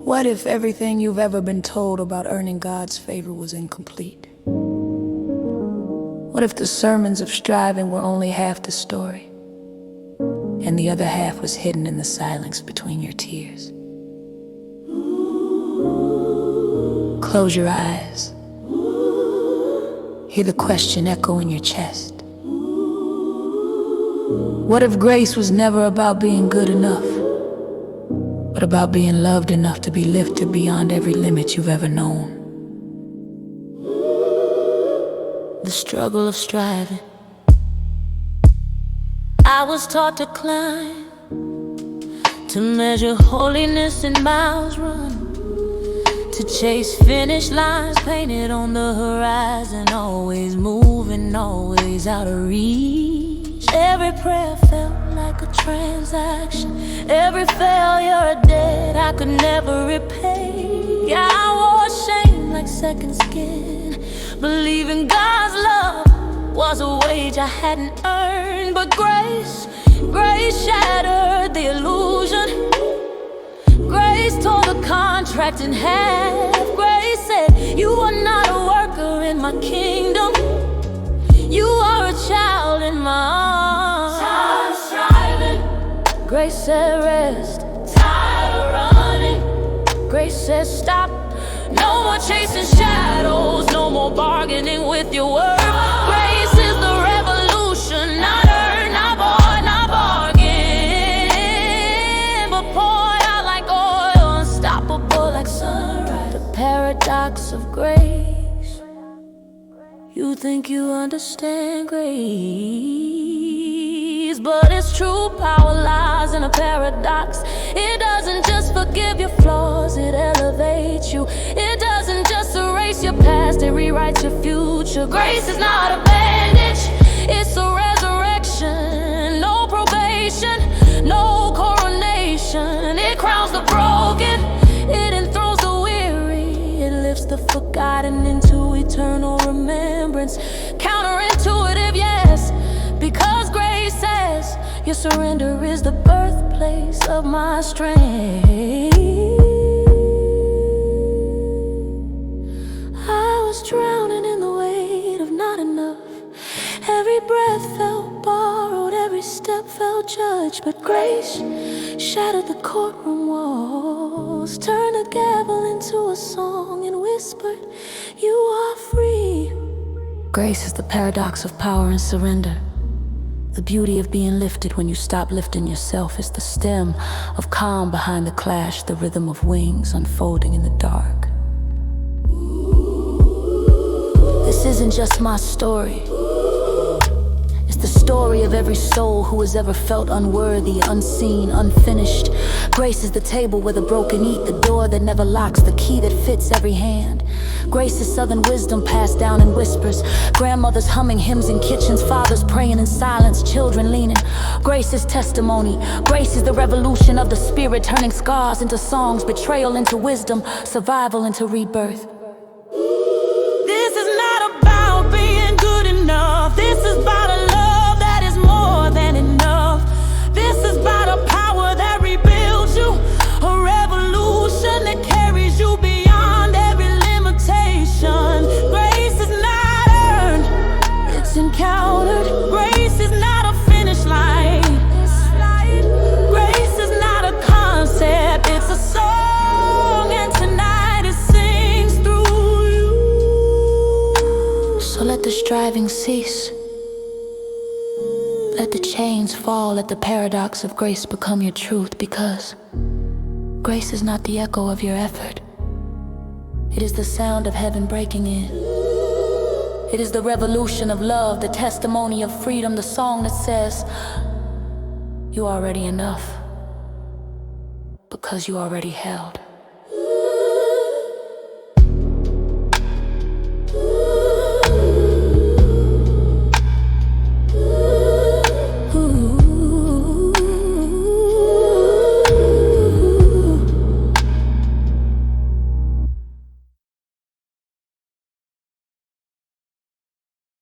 What if everything you've ever been told about earning God's favor was incomplete? What if the sermons of striving were only half the story, and the other half was hidden in the silence between your tears? Close your eyes. Hear the question echo in your chest. What if grace was never about being good enough, but about being loved enough to be lifted beyond every limit you've ever known? The struggle of striving. I was taught to climb, to measure holiness in miles run, to chase finish lines painted on the horizon, always moving, always out of reach. Every prayer felt like a transaction, every failure a debt I could never repay. I wore shame like second skin, believing God's love was a wage I hadn't earned. But grace shattered the illusion. Grace tore the contract in half. Grace said, you are not a worker in my kingdom, you are a child in my arms. Tired of striving. Grace said rest. Tired of running. Grace said stop. No more chasing shadows, no more bargaining with your worth. Grace is the revolution, not earned, not bought, not bargained, but poured out like oil, unstoppable like sunrise. The paradox of grace. You think you understand grace, but its true power lies in a paradox. It doesn't just forgive your flaws, it elevates you. It doesn't just erase your past, it rewrites your future. Grace is not a bandage, it's a resurrection. No probation, no coronation. It crowns the broken, it enthrones the weary. It lifts the forgotten into eternal remembrance. Counterintuitive, yes, because grace says your surrender is the birthplace of my strength. I was drowning in the weight of not enough. Every breath felt borrowed, every step felt judged. But grace shattered the courtroom walls, turned the gavel into a song, and whispered, you are free. Grace is the paradox of power and surrender. The beauty of being lifted when you stop lifting yourself is the stem of calm behind the clash, the rhythm of wings unfolding in the dark. This isn't just my story. It's the story of every soul who has ever felt unworthy, unseen, unfinished. Grace is the table where the broken eat, the door that never locks, the key that fits every hand. Grace is southern wisdom passed down in whispers, grandmothers humming hymns in kitchens, fathers praying in silence, children leaning. Grace is testimony. Grace is the revolution of the spirit, turning scars into songs, betrayal into wisdom, survival into rebirth. This is not about being good enough. This is about a love that is more than enough. This is about a power that rebuilds you, a revolution that carries you beyond every limitation. Grace is not earned, it's encountered. Grace is not a finish line. Grace is not a concept, it's a song, and tonight it sings through you. So let the striving cease. Let the chains fall, let the paradox of grace become your truth, because grace is not the echo of your effort. It is the sound of heaven breaking in. It is the revolution of love, the testimony of freedom, the song that says, you're already enough, because you already held.